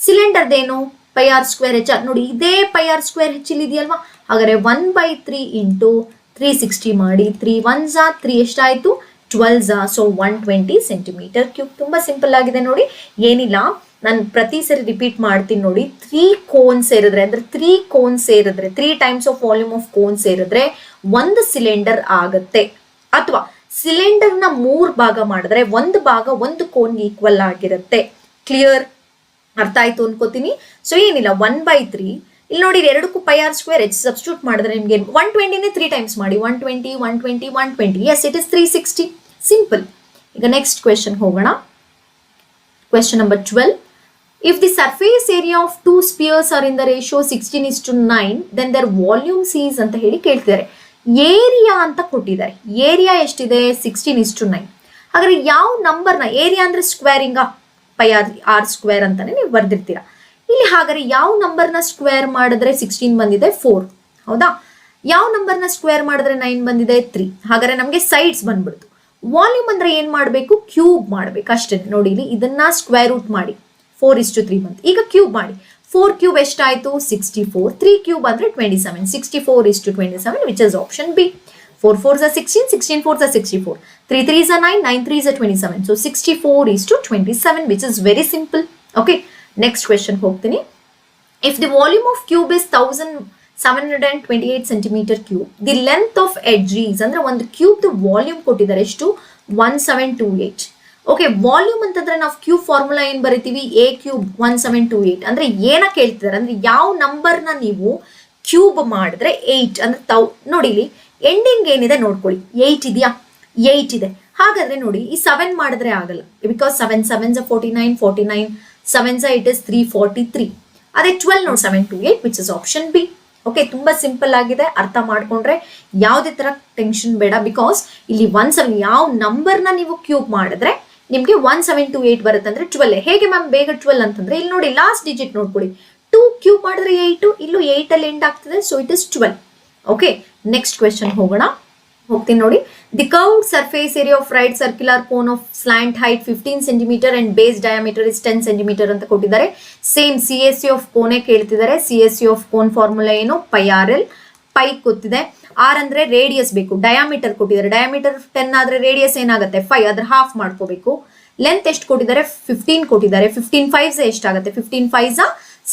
ಸಿಲಿಂಡರ್ದೇನು? Pi R square H. ನೋಡಿ, ಇದೇ ಪೈ ಆರ್ ಸ್ಕ್ವೇರ್ ಹೆಚ್ ಇಲ್ಲಿ ಇದೆಯಲ್ವಾ? ಹಾಗಾದ್ರೆ 1/3 ಇಂಟು 360 ಮಾಡಿ. 3 1s 3 ಎಷ್ಟಾಯ್ತು? 12s. So 120 centimeter cube. ತುಂಬಾ ಸಿಂಪಲ್ ಆಗಿದೆ ನೋಡಿ, ಏನಿಲ್ಲ. ನಾನು ಪ್ರತಿ ಸರಿ ರಿಪೀಟ್ ಮಾಡ್ತೀನಿ ನೋಡಿ. 3 ಕೋನ್ ಸೇರಿದ್ರೆ ಅಂದ್ರೆ 3 ಕೋನ್ ಸೇರಿದ್ರೆ 3 times of volume of cone ಸೇರಿದ್ರೆ ಒಂದು ಸಿಲಿಂಡರ್ ಆಗುತ್ತೆ. ಅಥವಾ ಸಿಲಿಂಡರ್ನ 3 ಭಾಗ ಮಾಡಿದ್ರೆ ಒಂದು ಭಾಗ ಒಂದು ಕೋನ್ ಈಕ್ವಲ್ ಆಗಿರುತ್ತೆ. ಕ್ಲಿಯರ್? ಅರ್ಥ ಆಯ್ತು ಅನ್ಕೋತೀನಿ. ಸೊ ಏನಿಲ್ಲ, 1/3 ಇಲ್ಲಿ ನೋಡಿ, ಎರಡಕ್ಕೂ pi R square H substitute ಮಾಡಿದ್ರೆ ನಿಮ್ಗೆ 120ನೇ 3 ಟೈಮ್ಸ್ ಮಾಡಿ. 120 120 120. Yes, it is 360. ಸಿಂಪಲ್. ಈಗ ನೆಕ್ಸ್ಟ್ ಕ್ವೆಶನ್ ಹೋಗೋಣ. Question number 12. If the surface area of 2 spheres are in the ratio 16:9, then their volumes is ಅಂತ ಹೇಳಿ ಕೇಳ್ತಿದ್ದಾರೆ. ಏರಿಯಾ ಅಂತ ಕೊಟ್ಟಿದ್ದಾರೆ. ಏರಿಯಾ ಎಷ್ಟಿದೆ? 16:9. ಹಾಗಾದ್ರೆ ಯಾವ ನಂಬರ್ನ? ಏರಿಯಾ ಅಂದ್ರೆ ಸ್ಕ್ವೇರಿಂಗ, ಪೈ ಆರ್ ಸ್ಕ್ವೇರ್ ಅಂತಾನೆ ನೀವು ಬರ್ದಿರ್ತೀರಾ ಇಲ್ಲಿ. ಹಾಗಾದ್ರೆ ಯಾವ ನಂಬರ್ನ ಸ್ಕ್ವೇರ್ ಮಾಡಿದ್ರೆ 16 ಬಂದಿದೆ? 4. ಹೌದಾ? ಯಾವ ನಂಬರ್ನ ಸ್ಕ್ವೇರ್ ಮಾಡಿದ್ರೆ 9 ಬಂದಿದೆ? 3. ಹಾಗಾದ್ರೆ ನಮಗೆ ಸೈಡ್ಸ್ ಬಂದ್ಬಿಡ್ತು. ವಾಲ್ಯೂಮ್ ಅಂದ್ರೆ ಏನ್ ಮಾಡ್ಬೇಕು? ಕ್ಯೂಬ್ ಮಾಡ್ಬೇಕು ಅಷ್ಟೇ. ನೋಡಿ, ಇಲ್ಲಿ ಇದನ್ನ ಸ್ಕ್ವೇರ್ ರೂಟ್ ಮಾಡಿ. 4:3 ಬಂತು. ಈಗ ಕ್ಯೂಬ್ ಮಾಡಿ. 4 ಕ್ಯೂಬ್ ಎಷ್ಟಾಯ್ತು? 64. 3 ಕ್ಯೂಬ್ ಅಂದ್ರೆ 27. 64:27, which is option B. 4 4s are 16, 16 4s are 64, 3 3s are 9, 9 3s are 27. So 64:27, which is very simple. Okay, next question ಹೋಗ್ತೀನಿ. If the volume of cube is 1728 centimeter cube, the length of edges ಅಂದ್ರೆ ಒಂದು cube volume ಕೊಟ್ಟಿದ್ದಾರೆ ಎಷ್ಟು 1728. Okay, volume ಅಂತಂದ್ರೆ ನಾವು cube formula ಏನ್ ಬರಿತೀವಿ, A cube 1728. ಅಂದ್ರೆ ಏನಕ್ಕೆ ಹೇಳ್ತಿದ್ದಾರೆ ಅಂದ್ರೆ ಯಾವ ನಂಬರ್ನ ನೀವು ಕ್ಯೂಬ್ ಮಾಡಿದ್ರೆ 8 ಅಂದ್ರೆ ನೋಡಿ ಇಲ್ಲಿ ಎಂಡಿಂಗ್ ಏನಿದೆ ನೋಡ್ಕೊಳ್ಳಿ, 8 ಇದೆಯಾ, 8 ಇದೆ. ಹಾಗಾದ್ರೆ ನೋಡಿ ಈ 7 ಮಾಡಿದ್ರೆ ಆಗಲ್ಲ, ಬಿಕಾಸ್ 7 7 49, 49 7 ಇಟ್ ಇಸ್ 343. ಅದೇ 12 ನೋಡಿ 728 which is option B. Okay, ತುಂಬಾ ಸಿಂಪಲ್ ಆಗಿದೆ, ಅರ್ಥ ಮಾಡ್ಕೊಂಡ್ರೆ ಯಾವುದೇ ತರ ಟೆನ್ಷನ್ ಬೇಡ. ಬಿಕಾಸ್ ಇಲ್ಲಿ 17 ಯಾವ ನಂಬರ್ನ ನೀವು ಕ್ಯೂಬ್ ಮಾಡಿದ್ರೆ ನಿಮ್ಗೆ 1728 ಬರುತ್ತೆ ಅಂದ್ರೆ 12. ಹೇಗೆ ಮ್ಯಾಮ್ ಬೇಗ 12 ಅಂತಂದ್ರೆ ಇಲ್ಲಿ ನೋಡಿ ಲಾಸ್ಟ್ ಡಿಜಿಟ್ ನೋಡ್ಕೊಳ್ಳಿ, 2 ಕ್ಯೂಬ್ ಮಾಡಿದ್ರೆ 8, ಇಲ್ಲೂ 8 ಅಲ್ಲಿ ಎಂಡ್ ಆಗ್ತದೆ, so it is 12. Okay, next question ಹೋಗ್ತೀನಿ ನೋಡಿ. The curved surface area of right circular cone of slant height 15 centimetre and base diameter is 10 centimetre ಅಂತ ಕೊಟ್ಟಿದ್ದಾರೆ. ಸೇಮ್ CSC ಆಫ್ ಕೋನೆ ಕೇಳ್ತಿದ್ದಾರೆ. CSC ಆಫ್ ಕೋನ್ ಫಾರ್ಮುಲಾ ಏನು, pi RL. Pi ಗೊತ್ತಿದೆ, R ಅಂದ್ರೆ radius ಬೇಕು, diameter ಕೊಟ್ಟಿದ್ದಾರೆ. ಡಯಾಮೀಟರ್ 10 ಆದ್ರೆ radius ಏನಾಗುತ್ತೆ 5, ಅದ್ರ ಹಾಫ್ ಮಾಡ್ಕೋಬೇಕು. ಲೆಂತ್ ಎಷ್ಟು ಕೊಟ್ಟಿದ್ದಾರೆ 15 ಕೊಟ್ಟಿದ್ದಾರೆ. 15 5 ಎಷ್ಟಾಗುತ್ತೆ, 15 5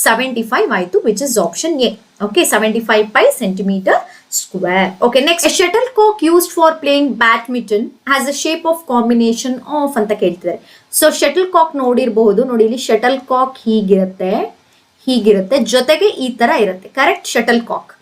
75 ಆಯ್ತು, which is option A. Okay, 75 pi centimetre square. Okay, next shuttlecock used for playing badminton has a shape of combination of ಅಂತ ಕೇಳ್ತಿದ್ದಾರೆ. ಸೊ ಶಟಲ್ ಕಾಕ್ ನೋಡಿರಬಹುದು, ನೋಡಿ ಇಲ್ಲಿ ಶಟಲ್ ಕಾಕ್ ಹೀಗಿರುತ್ತೆ, ಜೊತೆಗೆ ಈ ತರ ಇರುತ್ತೆ. ಕರೆಕ್ಟ್, ಶಟಲ್ ಕಾಕ್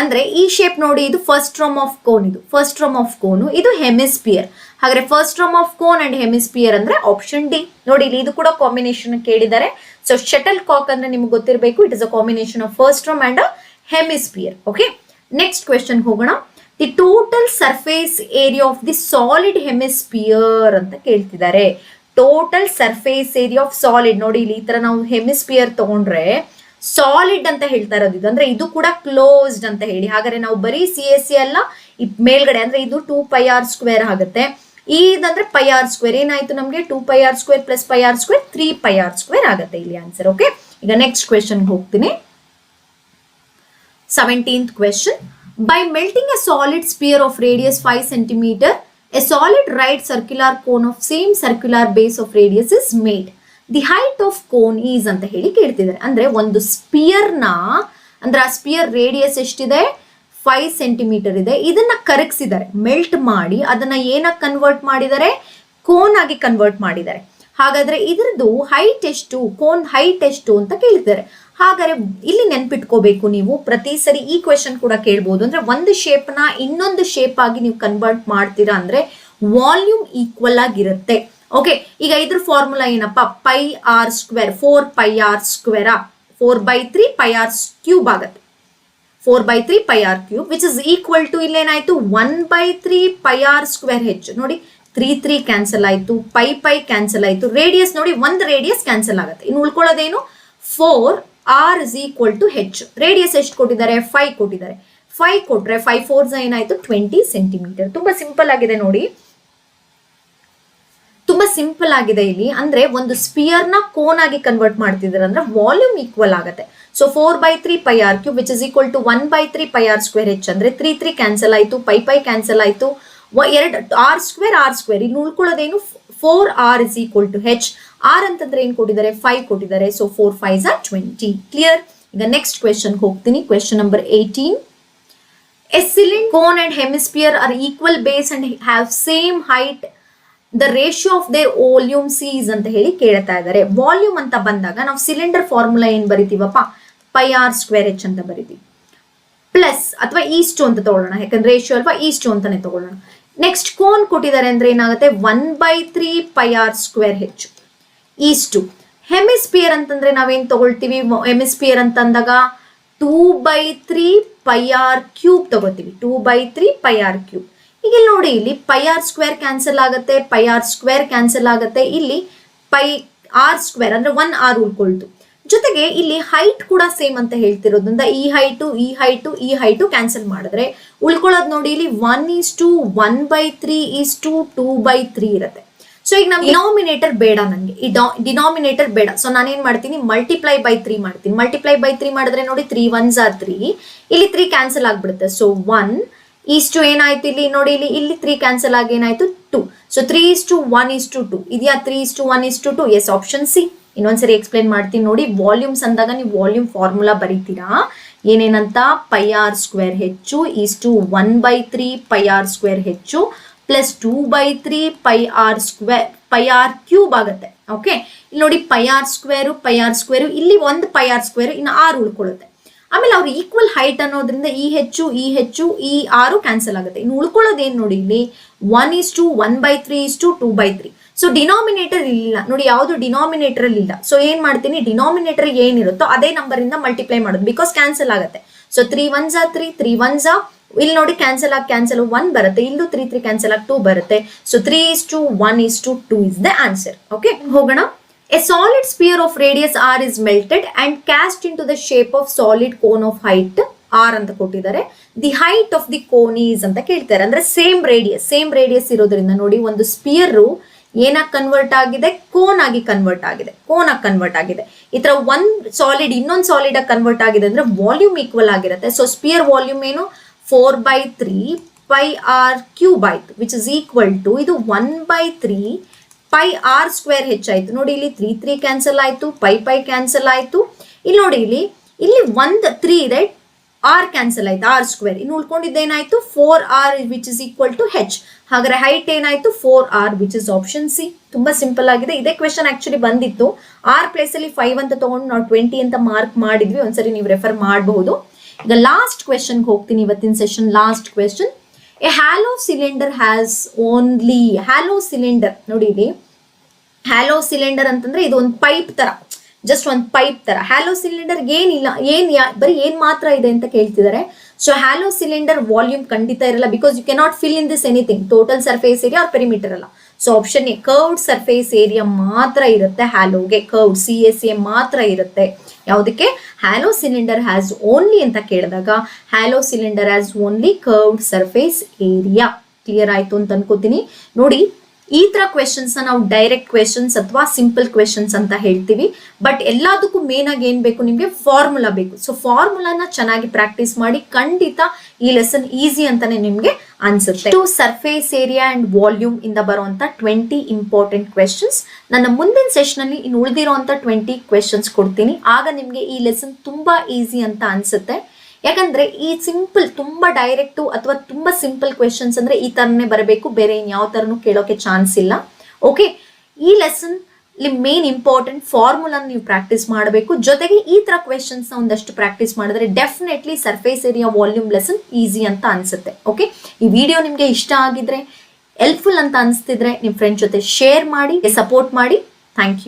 ಅಂದ್ರೆ ಈ ಶೇಪ್ ನೋಡಿ, ಇದು ಫಸ್ಟ್ ರಾಮ್ ಆಫ್ ಕೋನ್, ಇದು ಫಸ್ಟ್ ರಾಮ್ ಆಫ್ ಕೋನು, ಇದು ಹೆಮಿಸ್ಪಿಯರ್. ಹಾಗಾದ್ರೆ first Ram of cone and hemisphere ಅಂದ್ರೆ ಆಪ್ಷನ್ ಡಿ. ನೋಡಿ ಇಲ್ಲಿ ಇದು ಕೂಡ ಕಾಂಬಿನೇಷನ್ ಕೇಳಿದ್ದಾರೆ. ಸೊ ಶಟಲ್ ಕಾಕ್ ಅಂದ್ರೆ ನಿಮ್ಗೆ ಗೊತ್ತಿರಬೇಕು, it is a combination of frustum and hemisphere. Okay, next question ಹೋಗೋಣ. The total surface area of the solid hemisphere ಅಂತ ಕೇಳ್ತಿದ್ದಾರೆ. Total surface area of solid, ನೋಡಿ ಇಲ್ಲಿ ಈ ತರ ನಾವು ಹೆಮಿಸ್ಪಿಯರ್ ತಗೊಂಡ್ರೆ ಸಾಲಿಡ್ ಅಂತ ಹೇಳ್ತಾ ಇರೋದು ಇದು, ಅಂದ್ರೆ ಇದು ಕೂಡ ಕ್ಲೋಸ್ಡ್ ಅಂತ ಹೇಳಿ. ಹಾಗಾದ್ರೆ ನಾವು ಬರೀ CSC ಅಲ್ಲ, ಮೇಲ್ಗಡೆ ಅಂದ್ರೆ ಇದು 2πr² ಆಗುತ್ತೆ. ಇದಂದ್ರೆ πr², ಏನಾಯ್ತು ನಮ್ಗೆ 2πr² ಪ್ಲಸ್ πr² 3πr² ಆಗುತ್ತೆ ಇಲ್ಲಿ ಆನ್ಸರ್. ಓಕೆ, ಈಗ ನೆಕ್ಸ್ಟ್ ಕ್ವೆಶನ್ ಹೋಗ್ತೀನಿ. 17th question. By melting a solid sphere of radius 5 centimeter, a solid right circular cone of same circular base of radius is made. The height of cone is ಅಂತ ಹೇಳಿ ಕೇಳ್ತಿದ್ದಾರೆ. ಅಂದ್ರೆ ಒಂದು ಸ್ಪಿಯರ್ನ ಅಂದ್ರೆ ಆ spear radius ಎಷ್ಟಿದೆ 5 centimetre ಇದೆ. ಇದನ್ನ ಕರಗಿಸಿದ್ದಾರೆ, ಮೆಲ್ಟ್ ಮಾಡಿ ಅದನ್ನ ಏನಕ್ಕೆ ಕನ್ವರ್ಟ್ ಮಾಡಿದ್ದಾರೆ, ಕೋನ್ ಆಗಿ ಕನ್ವರ್ಟ್ ಮಾಡಿದ್ದಾರೆ. ಹಾಗಾದ್ರೆ ಇದ್ರದ್ದು ಹೈಟ್ ಎಷ್ಟು, ಕೋನ್ ಹೈಟ್ ಎಷ್ಟು ಅಂತ ಕೇಳ್ತಿದ್ದಾರೆ. ಹಾಗಾದ್ರೆ ಇಲ್ಲಿ ನೆನ್ಪಿಟ್ಕೋಬೇಕು ನೀವು, ಪ್ರತಿ ಸರಿ ಈ ಕ್ವೆಶನ್ ಕೂಡ ಕೇಳ್ಬೋದು. ಅಂದ್ರೆ ಒಂದು ಶೇಪ್ ನ ಇನ್ನೊಂದು ಶೇಪ್ ಆಗಿ ನೀವು ಕನ್ವರ್ಟ್ ಮಾಡ್ತೀರಾ ಅಂದ್ರೆ ವಾಲ್ಯೂಮ್ ಈಕ್ವಲ್ ಆಗಿರುತ್ತೆ. ಓಕೆ, ಈಗ ಇದ್ರ ಫಾರ್ಮುಲಾ ಏನಪ್ಪ, πr², 4πr², 4/3 πr³ ಆಗುತ್ತೆ. 4/3 πr³ which is equal to ಇಲ್ಲೇನಾಯ್ತು 1/3 πr². ನೋಡಿ 3 ಕ್ಯಾನ್ಸಲ್ ಆಯ್ತು, ಪೈ ಕ್ಯಾನ್ಸಲ್ ಆಯ್ತು, ರೇಡಿಯಸ್ ನೋಡಿ ಒಂದು ರೇಡಿಯಸ್ ಕ್ಯಾನ್ಸಲ್ ಆಗುತ್ತೆ. ಇನ್ನು ಉಳ್ಕೊಳ್ಳೋದೇನು 4r is equal to h. Radius ಎಷ್ಟು ಕೊಟ್ಟಿದ್ದಾರೆ 5 ಕೊಟ್ಟಿದ್ದಾರೆ. 5 ಕೊಟ್ರೆ 5 4 ಏನಾಯ್ತು 20 ಸೆಂಟಿಮೀಟರ್. ತುಂಬಾ ಸಿಂಪಲ್ ಆಗಿದೆ ನೋಡಿ, ತುಂಬಾ ಸಿಂಪಲ್ ಆಗಿದೆ ಇಲ್ಲಿ. ಅಂದ್ರೆ ಒಂದು ಸ್ಪಿಯರ್ ನ ಕೋನ್ ಆಗಿ ಕನ್ವರ್ಟ್ ಮಾಡ್ತಿದ್ದಾರೆ ಅಂದ್ರೆ ವಾಲ್ಯೂಮ್ ಈಕ್ವಲ್ ಆಗುತ್ತೆ. So 4/3 πr³ which is equal to 1/3 πr²h ಅಂದ್ರೆ 3 ಕ್ಯಾನ್ಸಲ್ ಆಯ್ತು, ಪೈ ಕ್ಯಾನ್ಸಲ್ ಆಯ್ತು, r². ಇನ್ನು ಉಳ್ಕೊಳ್ಳೋದೇನು 4r is equal to h. r ಅಂತಂದ್ರೆ ಏನ್ ಕೊಟ್ಟಿದ್ದಾರೆ 5 ಕೊಟ್ಟಿದ್ದಾರೆ. So 4 5s are 20. ಕ್ಲಿಯರ್. ಈಗ ನೆಕ್ಸ್ಟ್ ಕ್ವೆಶನ್ ಹೋಗ್ತೀನಿ. Question number 18. A cylinder, cone and hemisphere are equal base and have same height. The ratio of their volume is ಅಂತ ಹೇಳಿ ಕೇಳ್ತಾ ಇದ್ದಾರೆ. ವಾಲ್ಯೂಮ್ ಅಂತ ಬಂದಾಗ ನಾವು ಸಿಲಿಂಡರ್ ಫಾರ್ಮುಲಾ ಏನ್ ಬರಿತೀವಪ್ಪ, πr²h ಅಂತ ಬರಿತೀವಿ. ಪ್ಲಸ್ ಅಥವಾ ಈಸ್ಟು ಅಂತ ತಗೊಳ್ಳೋಣ, ಯಾಕಂದ್ರೆ ರೇಷಿಯೋ ಅಲ್ವಾ, ಈಸ್ಟು ಅಂತಾನೆ ತಗೊಳ್ಳೋಣ. ನೆಕ್ಸ್ಟ್ ಕೋನ್ ಕೊಟ್ಟಿದ್ದಾರೆ ಅಂದ್ರೆ ಏನಾಗುತ್ತೆ 1/3 πr²h ಈಸ್ಟು. ಹೆಮಿಸ್ಪಿಯರ್ ಅಂತಂದ್ರೆ ನಾವೇನ್ ತಗೊಳ್ತೀವಿ, ಹೆಮಿಸ್ಪಿಯರ್ ಅಂತಂದಾಗ 2/3 πr³ ತಗೋತೀವಿ, 2/3 πr³. ಈಗ ನೋಡಿ ಇಲ್ಲಿ πr² ಕ್ಯಾನ್ಸಲ್ ಆಗುತ್ತೆ, πr² ಕ್ಯಾನ್ಸಲ್ ಆಗುತ್ತೆ, ಇಲ್ಲಿ πr² ಅಂದ್ರೆ 1r ಉಳ್ಕೊಳ್ತು. ಜೊತೆಗೆ ಇಲ್ಲಿ ಹೈಟ್ ಕೂಡ ಸೇಮ್ ಅಂತ ಹೇಳ್ತಿರೋದ್ರಿಂದ ಈ ಹೈಟು ಕ್ಯಾನ್ಸಲ್ ಮಾಡಿದ್ರೆ ಉಳ್ಕೊಳ್ಳೋದು ನೋಡಿ ಇಲ್ಲಿ 1:1/3 2/3 ಇರುತ್ತೆ. ಸೊ ಈಗ ನಮ್ಗೆ ಡಿನಾಮಿನೇಟರ್ ಬೇಡ, ನನಗೆ ಈ ಡಿನಾಮಿನೇಟರ್ ಬೇಡ. ಸೊ ನಾನೇನ್ ಮಾಡ್ತೀನಿ, ಮಲ್ಟಿಪ್ಲೈ ಬೈ 3 ಮಾಡ್ತೀನಿ. ಮಲ್ಟಿಪ್ಲೈ ಬೈ 3 ಮಾಡಿದ್ರೆ ನೋಡಿ 3 1s are 3, ಇಲ್ಲಿ 3 ಕ್ಯಾನ್ಸಲ್ ಆಗ್ಬಿಡುತ್ತೆ. ಸೊ 1 ಏನಾಯ್ತು ಇಲ್ಲಿ ನೋಡಿ, ಇಲ್ಲಿ 3 ಕ್ಯಾನ್ಸಲ್ ಆಗಿ ಏನಾಯ್ತು 2. ಸೊ 3:1:2 ಇದೆಯಾ, 3:1:2. Yes, option C. ಇನ್ನೊಂದ್ಸರಿ ಎಕ್ಸ್ಪ್ಲೇನ್ ಮಾಡ್ತೀನಿ ನೋಡಿ. ವಾಲ್ಯೂಮ್ಸ್ ಅಂದಾಗ ನೀವು ವಾಲ್ಯೂಮ್ ಫಾರ್ಮುಲಾ ಬರೀತೀರಾ. ಏನೇನಂತ ಪೈ ಆರ್ ಸ್ಕ್ವೇರ್ ಹೆಚ್ಚು ಈಸ್ಟು 1/3 pi R square H plus 2/3 pi R cube ಆಗುತ್ತೆ. ಓಕೆ, ಇಲ್ಲಿ ನೋಡಿ ಪೈ ಆರ್ ಸ್ಕ್ವೇರು ಇಲ್ಲಿ ಒಂದು ಪೈ ಆರ್ ಸ್ಕ್ವೇರ್ ಇನ್ನು 6 ಉಳ್ಕೊಳ್ಳುತ್ತೆ. ಆಮೇಲೆ ಅವ್ರು ಈಕ್ವಲ್ ಹೈಟ್ ಅನ್ನೋದ್ರಿಂದ ಈ ಹೆಚ್ಚು ಈ 6 ಕ್ಯಾನ್ಸಲ್ ಆಗುತ್ತೆ. ಇನ್ನು ಉಳ್ಕೊಳ್ಳೋದೇನು ನೋಡಿ, ಇಲ್ಲಿ 1:1/3 2/3. ಸೊ ಡಿನಾಮಿನೇಟರ್ ಇಲ್ಲ ನೋಡಿ, ಯಾವುದು ಡಿನಾಮಿನೇಟರ್ ಅಲ್ಲಿ ಇಲ್ಲ. ಸೊ ಏನ್ ಮಾಡ್ತೀನಿ, ಡಿನಾಮಿನೇಟರ್ ಏನಿರುತ್ತೋ ಅದೇ ನಂಬರ್ ಇಂದ ಮಲ್ಟಿಪ್ಲೈ ಮಾಡೋದು, ಬಿಕಾಸ್ ಕ್ಯಾನ್ಸಲ್ ಆಗುತ್ತೆ. ಸೊ 3 1s 3 3 1s, ಇಲ್ಲಿ ನೋಡಿ ಕ್ಯಾನ್ಸಲ್ 1 ಬರುತ್ತೆ, ಇಲ್ಲೂ 3 3 ಕ್ಯಾನ್ಸಲ್ 2 ಬರುತ್ತೆ. So 3:1:2 is the answer. Okay, ಹೋಗೋಣ. A solid sphere of radius r is melted and cast into the shape of solid cone of height r ಅಂತ ಕೊಟ್ಟಿದ್ದಾರೆ. The height of the cone is ಅಂತ ಕೇಳ್ತಾರೆ. ಅಂದ್ರೆ same radius ಇರೋದ್ರಿಂದ ನೋಡಿ, ಒಂದು spear ಏನಾಗಿ ಕನ್ವರ್ಟ್ ಆಗಿದೆ, ಕೋನ್ ಆಗಿ ಕನ್ವರ್ಟ್ ಆಗಿದೆ. ಈ ತರ ಒಂದ್ ಸಾಲಿಡ್ ಇನ್ನೊಂದು ಸಾಲಿಡ್ ಆಗಿ ಕನ್ವರ್ಟ್ ಆಗಿದೆ ಅಂದ್ರೆ ವಾಲ್ಯೂಮ್ ಈಕ್ವಲ್ ಆಗಿರುತ್ತೆ. ಸೊ ಸ್ಪಿಯರ್ ವಾಲ್ಯೂಮ್ ಏನು 4/3 ಪೈ ಆರ್ ಕ್ಯೂಬ್ ಆಯ್ತು, ವಿಚ್ ಇಸ್ ಈಕ್ವಲ್ ಟು ಇದು 1/3 ಪೈ ಆರ್ ಸ್ಕ್ವೇರ್ ಹೆಚ್ಚಾಯ್ತು. ನೋಡಿ ಇಲ್ಲಿ 3 3 ಕ್ಯಾನ್ಸಲ್ ಆಯ್ತು, ಪೈ ಕ್ಯಾನ್ಸಲ್ ಆಯ್ತು. ಇಲ್ಲಿ ನೋಡಿ ಇಲ್ಲಿ 1 3 ಇದೆ, ಆರ್ ಕ್ಯಾನ್ಸಲ್ ಆಯ್ತು, ಆರ್ ಸ್ಕ್ವೇರ್. ಇನ್ನು ಉಳ್ಕೊಂಡಿದ್ದೇನಾಯ್ತು 4r which is equal to H. ಹಾಗಾದ್ರೆ ಹೈಟ್ ಏನಾಯ್ತು 4r which is option C. ತುಂಬಾ ಸಿಂಪಲ್ ಆಗಿದೆ. ಇದೇ ಕ್ವೆಶನ್ ಆಕ್ಚುಲಿ ಬಂದಿತ್ತು. ಆರ್ ಪ್ಲೇಸ್ ಅಲ್ಲಿ 5 ಅಂತ ತಗೊಂಡು ನಾವು 20 ಅಂತ ಮಾರ್ಕ್ ಮಾಡಿದ್ವಿ. ಒಂದ್ಸರಿ ನೀವು ರೆಫರ್ ಮಾಡಬಹುದು. ಈಗ ಲಾಸ್ಟ್ ಕ್ವೆಶನ್ಗೆ ಹೋಗ್ತೀನಿ ಇವತ್ತಿನ session. Last question, A hello cylinder has only hello cylinder. ನೋಡಿ ಇಲ್ಲಿ ಹ್ಯಾಲೋ ಸಿಲಿಂಡರ್ ಅಂತಂದ್ರೆ ಇದು ಒಂದು ಪೈಪ್ ತರ, ಜಸ್ಟ್ ಒಂದು ಪೈಪ್ ತರ. ಹ್ಯಾಲೋ ಸಿಲಿಂಡರ್ ಏನಿಲ್ಲ, ಬರೀ ಏನ್ ಮಾತ್ರ ಇದೆ ಅಂತ ಕೇಳ್ತಿದ್ದಾರೆ. ಸೊ ಹ್ಯಾಲೋ ಸಿಲಿಂಡರ್ ವಾಲ್ಯೂಮ್ ಖಂಡಿತ ಇರಲ್ಲ, because you cannot fill in this anything, total surface area or perimeter ಅಲ್ಲ. So option A curved surface area ಮಾತ್ರ ಇರುತ್ತೆ ಹ್ಯಾಲೋಗೆ, ಕರ್ವ್ಡ್ CSA ಮಾತ್ರ ಇರುತ್ತೆ. ಯಾವುದಕ್ಕೆ ಹ್ಯಾಲೋ ಸಿಲಿಂಡರ್ ಹ್ಯಾಸ್ ಓನ್ಲಿ ಅಂತ ಕೇಳಿದಾಗ hello cylinder has only curved surface area. Clear ಆಯ್ತು ಅಂತ ಅನ್ಕೋತೀನಿ. ನೋಡಿ, ಈ ತರ ಕ್ವೆಶನ್ಸ್ ನಾವು ಡೈರೆಕ್ಟ್ ಕ್ವೆಶನ್ಸ್ ಅಥವಾ ಸಿಂಪಲ್ ಕ್ವೆಶನ್ಸ್ ಅಂತ ಹೇಳ್ತೀವಿ. ಬಟ್ ಎಲ್ಲದಕ್ಕೂ ಮೇನ್ ಆಗಿ ಏನ್ ಬೇಕು, ನಿಮ್ಗೆ ಫಾರ್ಮುಲಾ ಬೇಕು. ಸೊ ಫಾರ್ಮುಲಾನ ಚೆನ್ನಾಗಿ ಪ್ರಾಕ್ಟೀಸ್ ಮಾಡಿ, ಖಂಡಿತ ಈ ಲೆಸನ್ ಈಸಿ ಅಂತಾನೆ ನಿಮ್ಗೆ ಅನ್ಸುತ್ತೆ. ಸರ್ಫೇಸ್ ಏರಿಯಾ ಅಂಡ್ ವಾಲ್ಯೂಮ್ ಇಂದ ಬರುವಂತ 20 ಇಂಪಾರ್ಟೆಂಟ್ ಕ್ವೆಶನ್ಸ್ ನನ್ನ ಮುಂದಿನ ಸೆಷನ್ ಅಲ್ಲಿ ಇನ್ನು ಉಳಿದಿರುವಂತ 20 ಕ್ವೆಶನ್ಸ್ ಕೊಡ್ತೀನಿ. ಆಗ ನಿಮ್ಗೆ ಈ ಲೆಸನ್ ತುಂಬಾ ಈಸಿ ಅಂತ ಅನ್ಸುತ್ತೆ. ಯಾಕಂದ್ರೆ ಈ ಸಿಂಪಲ್ ತುಂಬಾ ಡೈರೆಕ್ಟ್ ಅಥವಾ ತುಂಬಾ ಸಿಂಪಲ್ ಕ್ವೆಶನ್ಸ್ ಅಂದ್ರೆ ಈ ತರನೇ ಬರಬೇಕು, ಬೇರೆ ಇನ್ಯಾವ ತರನು ಕೇಳೋಕೆ ಚಾನ್ಸ್ ಇಲ್ಲ. ಓಕೆ, ಈ ಲೆಸನ್ ಮೇನ್ ಇಂಪಾರ್ಟೆಂಟ್ ಫಾರ್ಮುಲಾ ನೀವು ಪ್ರಾಕ್ಟೀಸ್ ಮಾಡಬೇಕು. ಜೊತೆಗೆ ಈ ತರ ಕ್ವೆಶನ್ಸ್ ಒಂದಷ್ಟು ಪ್ರಾಕ್ಟೀಸ್ ಮಾಡಿದ್ರೆ definitely surface area volume lesson easy ಅಂತ ಅನ್ಸುತ್ತೆ. ಓಕೆ, ಈ ವಿಡಿಯೋ ನಿಮ್ಗೆ ಇಷ್ಟ ಆಗಿದ್ರೆ, ಹೆಲ್ಪ್ಫುಲ್ ಅಂತ ಅನಿಸ್ತಿದ್ರೆ ನಿಮ್ ಫ್ರೆಂಡ್ ಜೊತೆ ಶೇರ್ ಮಾಡಿ, ಸಪೋರ್ಟ್ ಮಾಡಿ. Thank you.